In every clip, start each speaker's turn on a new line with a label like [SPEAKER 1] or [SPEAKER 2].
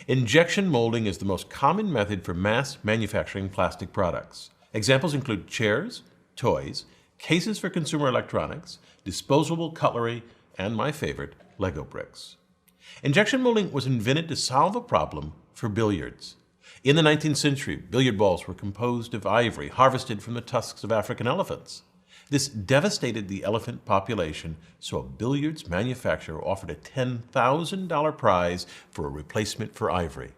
[SPEAKER 1] Injection molding is the most common method for mass manufacturing plastic products. Examples include chairs, toys, cases for consumer electronics, disposable cutlery, and my favorite, Lego bricks. Injection molding was invented to solve a problem for billiards. In the 19th century, billiard balls were composed of ivory harvested from the tusks of African elephants. This devastated the elephant population, so a billiards manufacturer offered a $10,000 prize for a replacement for ivory.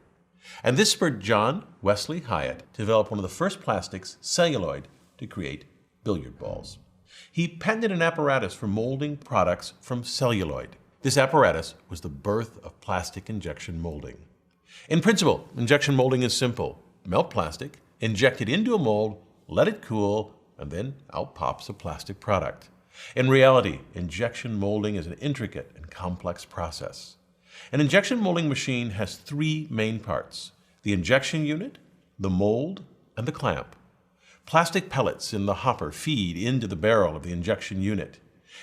[SPEAKER 1] And this spurred John Wesley Hyatt to develop one of the first plastics, celluloid, to create billiard balls. He patented an apparatus for molding products from celluloid. This apparatus was the birth of plastic injection molding. In principle, injection molding is simple. Melt plastic, inject it into a mold, let it cool, and then out pops a plastic product. In reality, injection molding is an intricate and complex process. An injection molding machine has three main parts: the injection unit, the mold, and the clamp. Plastic pellets in the hopper feed into the barrel of the injection unit.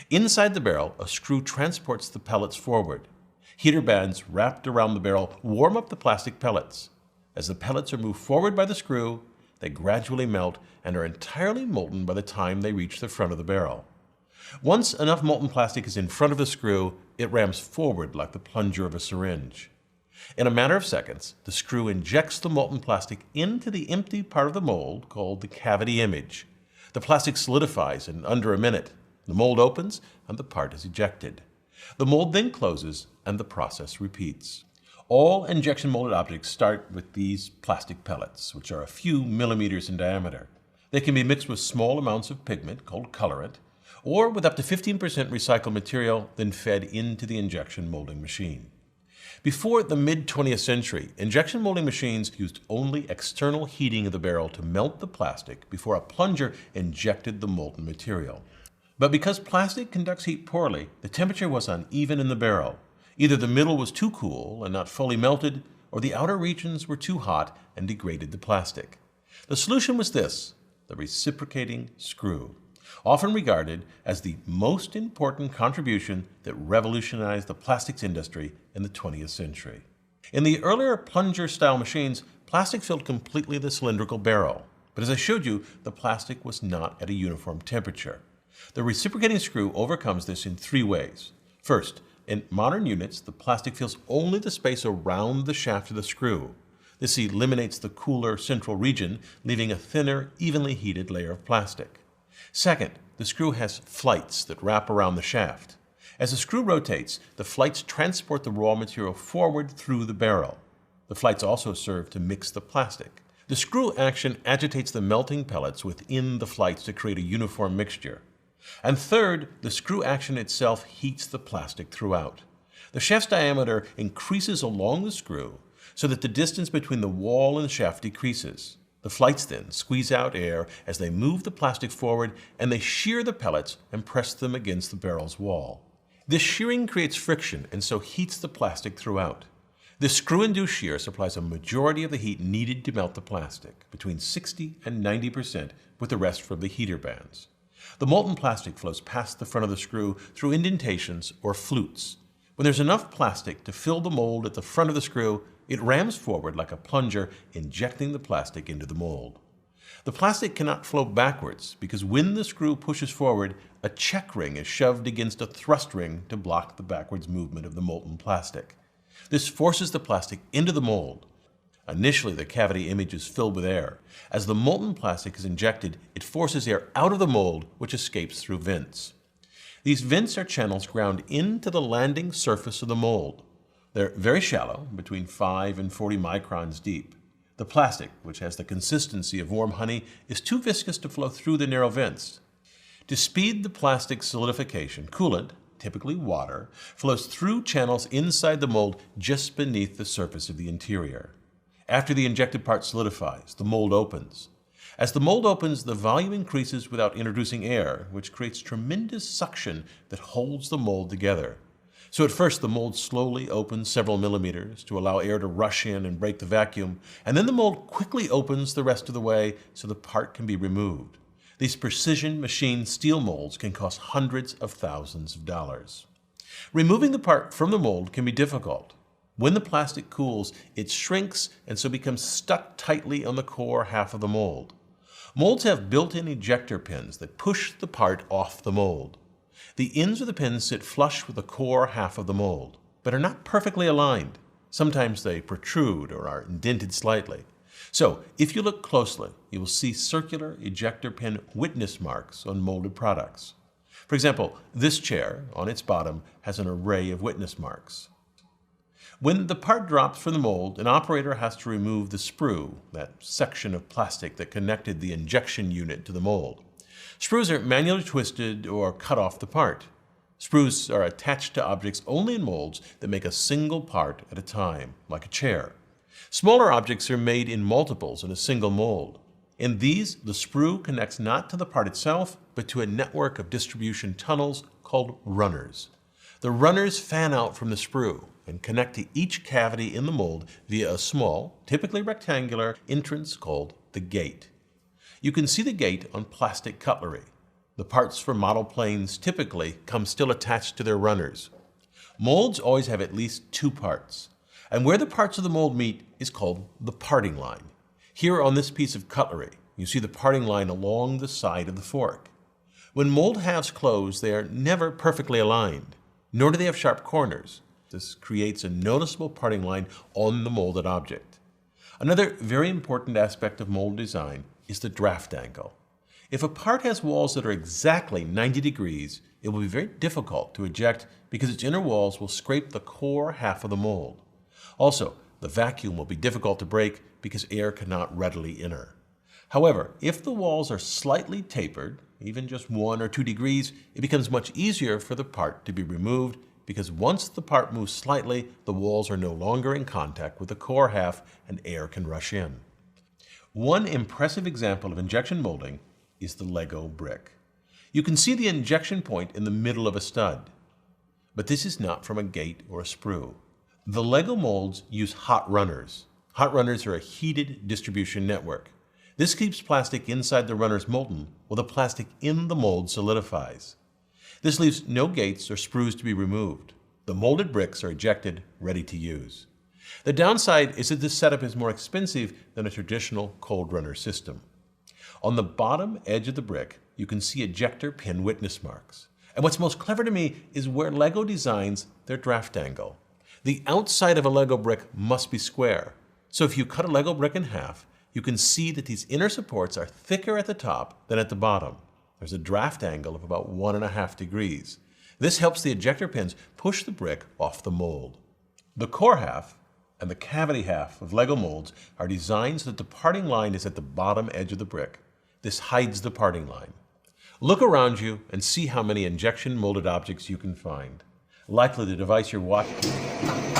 [SPEAKER 1] Inside the barrel, a screw transports the pellets forward. Heater bands wrapped around the barrel warm up the plastic pellets. As the pellets are moved forward by the screw, they gradually melt and are entirely molten by the time they reach the front of the barrel. Once enough molten plastic is in front of the screw, it rams forward like the plunger of a syringe. In a matter of seconds, the screw injects the molten plastic into the empty part of the mold called the cavity image. The plastic solidifies in under a minute. The mold opens and the part is ejected. The mold then closes and the process repeats. All injection molded objects start with these plastic pellets, which are a few millimeters in diameter. They can be mixed with small amounts of pigment called colorant, or with up to 15% recycled material, then fed into the injection molding machine. Before the mid-20th century, injection molding machines used only external heating of the barrel to melt the plastic before a plunger injected the molten material. But because plastic conducts heat poorly, the temperature was uneven in the barrel. Either the middle was too cool and not fully melted, or the outer regions were too hot and degraded the plastic. The solution was this: the reciprocating screw, often regarded as the most important contribution that revolutionized the plastics industry in the 20th century. In the earlier plunger-style machines, plastic filled completely the cylindrical barrel. But as I showed you, the plastic was not at a uniform temperature. The reciprocating screw overcomes this in three ways. First, in modern units, the plastic fills only the space around the shaft of the screw. This eliminates the cooler central region, leaving a thinner, evenly heated layer of plastic. Second, the screw has flights that wrap around the shaft. As the screw rotates, the flights transport the raw material forward through the barrel. The flights also serve to mix the plastic. The screw action agitates the melting pellets within the flights to create a uniform mixture. And third, the screw action itself heats the plastic throughout. The shaft's diameter increases along the screw so that the distance between the wall and the shaft decreases. The flights then squeeze out air as they move the plastic forward, and they shear the pellets and press them against the barrel's wall. This shearing creates friction and so heats the plastic throughout. This screw-induced shear supplies a majority of the heat needed to melt the plastic, between 60 and 90%, with the rest from the heater bands. The molten plastic flows past the front of the screw through indentations or flutes. When there's enough plastic to fill the mold at the front of the screw, it rams forward like a plunger, injecting the plastic into the mold. The plastic cannot flow backwards because when the screw pushes forward, a check ring is shoved against a thrust ring to block the backwards movement of the molten plastic. This forces the plastic into the mold. Initially, the cavity image is filled with air. As the molten plastic is injected, it forces air out of the mold, which escapes through vents. These vents are channels ground into the landing surface of the mold. They're very shallow, between 5 and 40 microns deep. The plastic, which has the consistency of warm honey, is too viscous to flow through the narrow vents. To speed the plastic solidification, coolant, typically water, flows through channels inside the mold just beneath the surface of the interior. After the injected part solidifies, the mold opens. As the mold opens, the volume increases without introducing air, which creates tremendous suction that holds the mold together. So at first, the mold slowly opens several millimeters to allow air to rush in and break the vacuum, and then the mold quickly opens the rest of the way so the part can be removed. These precision machined steel molds can cost hundreds of thousands of dollars. Removing the part from the mold can be difficult. When the plastic cools, it shrinks and so becomes stuck tightly on the core half of the mold. Molds have built-in ejector pins that push the part off the mold. The ends of the pins sit flush with the core half of the mold, but are not perfectly aligned. Sometimes they protrude or are indented slightly. So, if you look closely, you will see circular ejector pin witness marks on molded products. For example, this chair, on its bottom, has an array of witness marks. When the part drops from the mold, an operator has to remove the sprue, that section of plastic that connected the injection unit to the mold. Sprues are manually twisted or cut off the part. Sprues are attached to objects only in molds that make a single part at a time, like a chair. Smaller objects are made in multiples in a single mold. In these, the sprue connects not to the part itself, but to a network of distribution tunnels called runners. The runners fan out from the sprue and connect to each cavity in the mold via a small, typically rectangular, entrance called the gate. You can see the gate on plastic cutlery. The parts for model planes typically come still attached to their runners. Molds always have at least two parts, and where the parts of the mold meet is called the parting line. Here on this piece of cutlery, you see the parting line along the side of the fork. When mold halves close, they are never perfectly aligned, nor do they have sharp corners. This creates a noticeable parting line on the molded object. Another very important aspect of mold design is the draft angle. If a part has walls that are exactly 90 degrees, it will be very difficult to eject because its inner walls will scrape the core half of the mold. Also, the vacuum will be difficult to break because air cannot readily enter. However, if the walls are slightly tapered, even just 1 or 2 degrees, it becomes much easier for the part to be removed because once the part moves slightly, the walls are no longer in contact with the core half and air can rush in. One impressive example of injection molding is the Lego brick. You can see the injection point in the middle of a stud, but this is not from a gate or a sprue. The Lego molds use hot runners. Hot runners are a heated distribution network. This keeps plastic inside the runners molten while the plastic in the mold solidifies. This leaves no gates or sprues to be removed. The molded bricks are ejected, ready to use. The downside is that this setup is more expensive than a traditional cold runner system. On the bottom edge of the brick, you can see ejector pin witness marks. And what's most clever to me is where Lego designs their draft angle. The outside of a Lego brick must be square. So if you cut a Lego brick in half, you can see that these inner supports are thicker at the top than at the bottom. There's a draft angle of about 1.5 degrees. This helps the ejector pins push the brick off the mold. The core half and the cavity half of Lego molds are designed so that the parting line is at the bottom edge of the brick. This hides the parting line. Look around you and see how many injection molded objects you can find. Likely the device you're watching